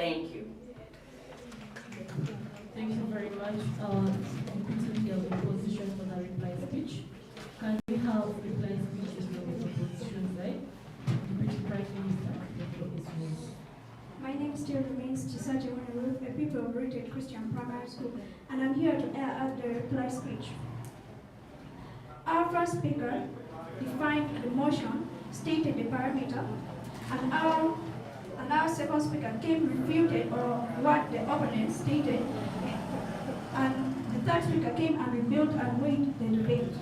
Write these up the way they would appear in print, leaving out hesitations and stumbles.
Thank you. Thank you very much. Repeating the opposition for the reply speech. Can we have reply speeches from the opposition side? Deputy Prime Minister, the floor is yours. My name still remains Chisaji Wanaru, a people of Rated Christian Primary School, and I'm here to air out the reply speech. Our first speaker defined the motion, stated the parameter, and our second speaker came refuted or what the opponent stated, and the third speaker came and rebuilt and weighed the debate.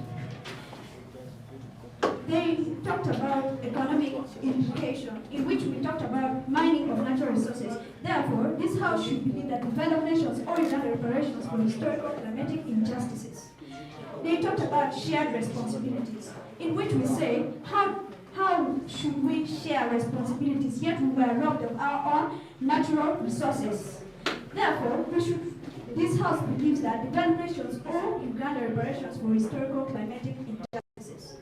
They talked about economic implication, in which we talked about mining of natural resources. Therefore, this House should believe that developed nations owe Uganda reparations for historical climatic injustices. They talked about shared responsibilities, in which we say, how should we share responsibilities, yet we were robbed of our own natural resources. Therefore, this House believes that developed nations owe Uganda reparations for historical climatic injustices.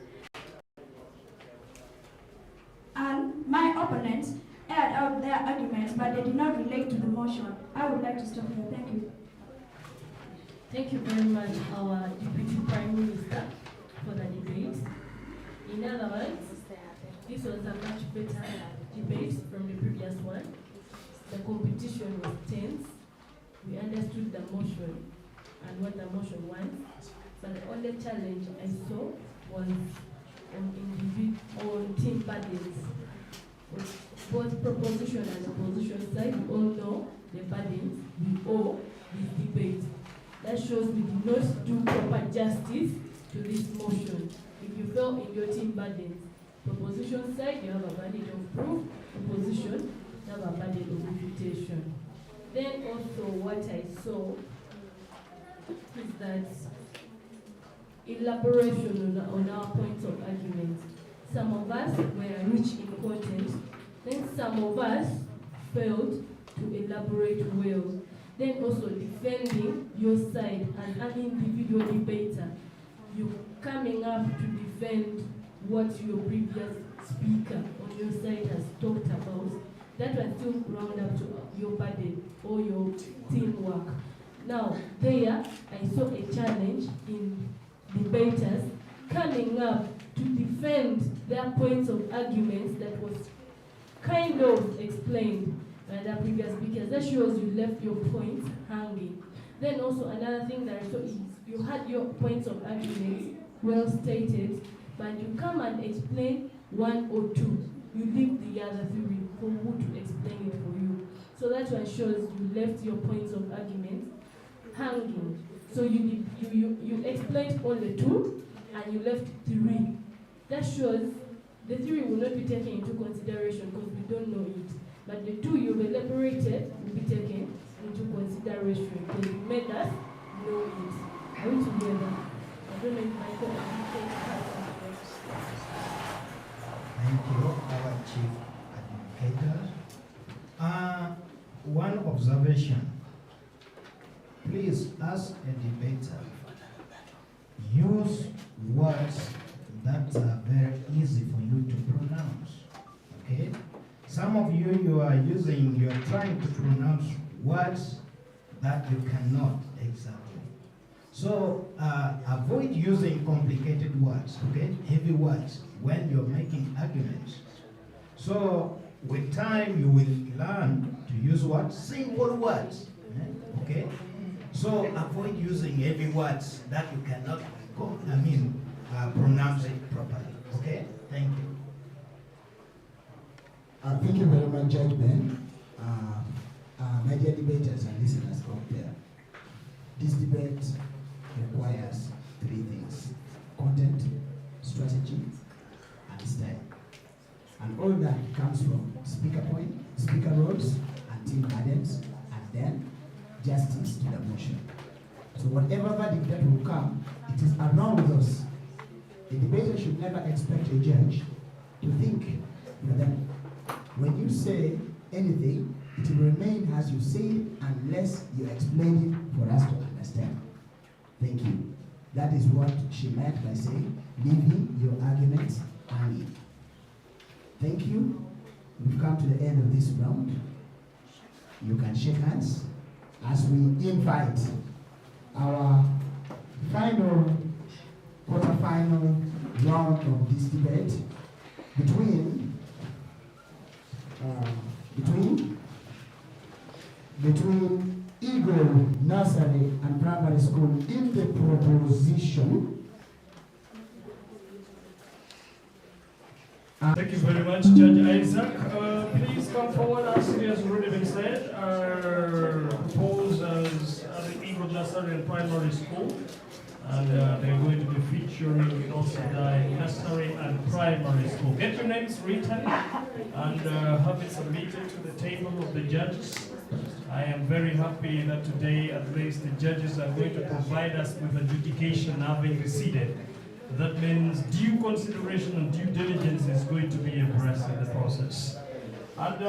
And my opponents aired out their arguments, but they did not relate to the motion. I would like to stop here. Thank you. Thank you very much, our Deputy Prime Minister, for the debate. In other words, this was a much better debate from the previous one. The competition was tense. We understood the motion and what the motion wants, but the only challenge I saw was on team burdens. Both proposition and opposition side, we all know the burdens we owe this debate. That shows we did not do proper justice to this motion. If you fell in your team burdens, proposition side, you have a burden of proof. Opposition, you have a burden of refutation. Then also what I saw is that elaboration on our points of argument. Some of us were rich in content, then some of us failed to elaborate well. Then also defending your side as an individual debater. You coming up to defend what your previous speaker on your side has talked about. That will still round up to your burden or your teamwork. Now, there I saw a challenge in debaters coming up to defend their points of arguments that was kind of explained by the previous speakers. That shows you left your points hanging. Then also another thing that I saw is you had your points of arguments well stated, but you come and explain one or two. You leave the other three for who to explain it for you. So that one shows you left your points of argument hanging. So you explained only two and you left three. That shows the three will not be taken into consideration because we don't know it. But the two you've elaborated will be taken into consideration because you made us know it. Are we together? I don't know if my colleague has Thank you, our chief advocator. One observation. Please, as a debater, use words that are very easy for you to pronounce. Okay? Some of you, you're trying to pronounce words that you cannot exactly. So avoid using complicated words, okay? Heavy words when you're making arguments. So with time, you will learn to use what? Simple words, okay? So avoid using heavy words that you cannot pronounce it properly, okay? Thank you. Thank you very much, Judge Ben. My dear debaters and listeners out there, this debate requires three things: content, strategy, and style. And all that comes from speaker point, speaker roles, and team burdens, and then justice to the motion. So whatever verdict that will come, it is around us. The debater should never expect a judge to think for them. When you say anything, it will remain as you say it unless you explain it for us to understand. Thank you. That is what she meant by saying, leaving your arguments hanging. Thank you. We've come to the end of this round. you can shake hands as we invite our final quarter-final round of this debate between Eagle Nursery and Primary School in the proposition. Thank you very much, Judge Isaac. Please come forward as it has already been said. Proposers at the Eagle Nursery and Primary School. And they're going to be featuring also the nursery and primary school. Get your names written and have it submitted to the table of the judges. I am very happy that today at least the judges are going to provide us with adjudication having receded. That means due consideration and due diligence is going to be embraced in the process. And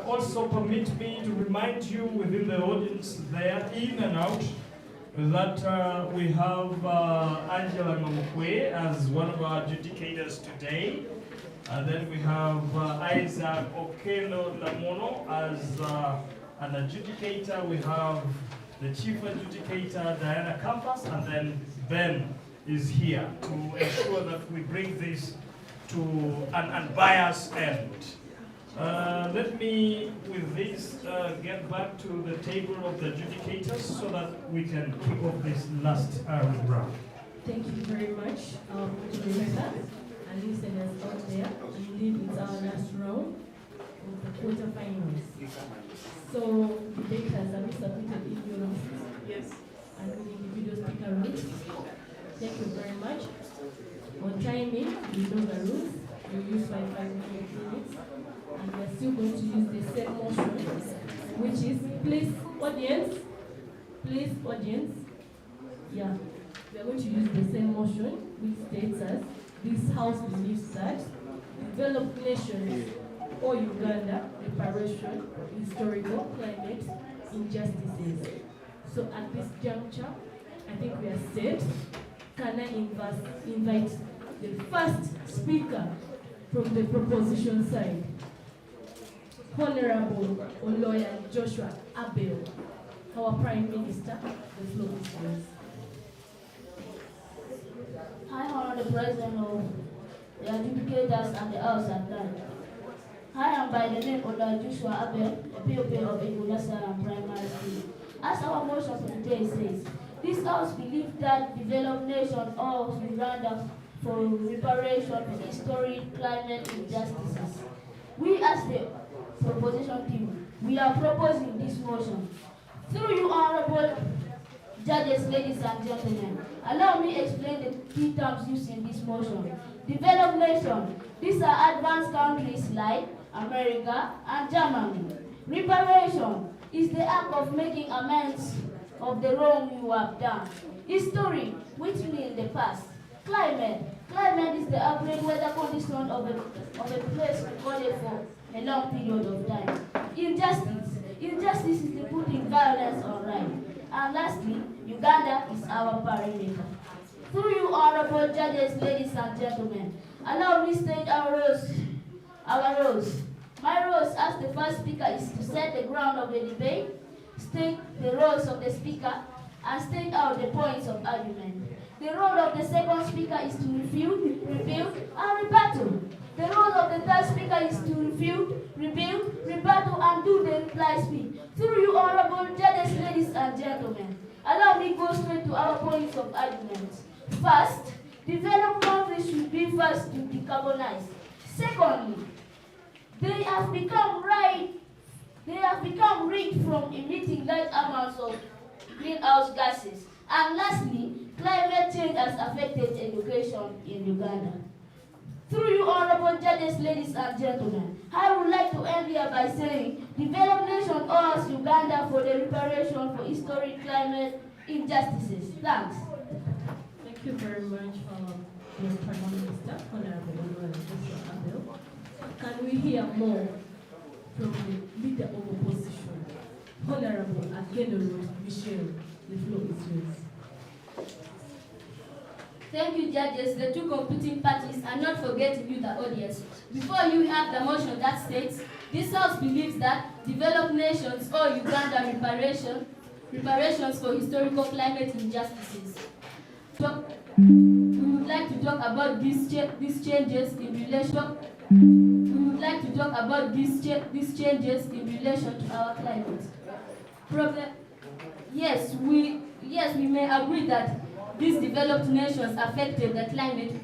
also permit me to remind you within the audience there, in and out, that we have Angela Mamukwe as one of our adjudicators today. And then we have Isaac Okelo Lamono as an adjudicator. We have the chief adjudicator, Diana Campus, and then Ben is here to ensure that we bring this to an unbiased end. Let me, with this, get back to the table of the adjudicators so that we can kick off this last round. Thank you very much, Rebecca and listeners out there. Indeed, it's our last round of the quarterfinals. So, the debaters have submitted in your list. Yes. And with individual speaker rules. Thank you very much. On timing, you know the rules. You use 5 minutes. And we're still going to use the same motion, which is please audience, yeah, we are going to use the same motion, which states as this house believes that developed nations or Uganda reparation, historical, climate, injustices. So at this juncture, I think we are set. Can I invite the first speaker from the proposition side? Honorable Lawyer Joshua Abel, our Prime Minister, the floor is yours. I honor the President of the adjudicators and the House at large. I am by the name of Lawyer Joshua Abel, a pupil of Eagle Nursery and Primary School. As our motion for today says, this House believes that developed nation owes Uganda for reparation for historic climate injustices. We as the proposition team, we are proposing this motion. Through you, honorable judges, ladies and gentlemen, allow me to explain the key terms used in this motion. Developed nation, these are advanced countries like America and Germany. Reparation is the act of making amends of the wrong you have done. History, which means the past. Climate is the average weather condition of a place recorded for a long period of time. Injustice is the putting violence on right. And lastly, Uganda is our parameter. Through you, honorable judges, ladies and gentlemen, allow me to state our roles. My roles as the first speaker is to set the ground of the debate, state the roles of the speaker, and state out the points of argument. The role of the second speaker is to refute, rebuild, and rebuttal. The role of the third speaker is to refute, rebuild, rebuttal, and do the reply speech. Through you, honorable judges, ladies and gentlemen, allow me to go straight to our points of argument. First, developed countries should be first to decarbonize. Secondly, they have become rich from emitting large amounts of greenhouse gases. And lastly, climate change has affected education in Uganda. Through you, honorable judges, ladies and gentlemen, I would like to end here by saying, developed nation owes Uganda for the reparation for historic climate injustices. Thanks. Thank you very much, your Prime Minister, Honorable Joshua Abel. Can we hear more from the leader of opposition, Honorable Agenero Michel? The floor is yours. Thank you, judges. The two competing parties are not forgetting you, the audience. Before you have the motion that states, this House believes that developed nations owe Uganda reparations for historical climate injustices. We would like to talk about these changes in relation. We would like to talk about these changes in relation to our climate. Yes, we may agree that these developed nations affected the climate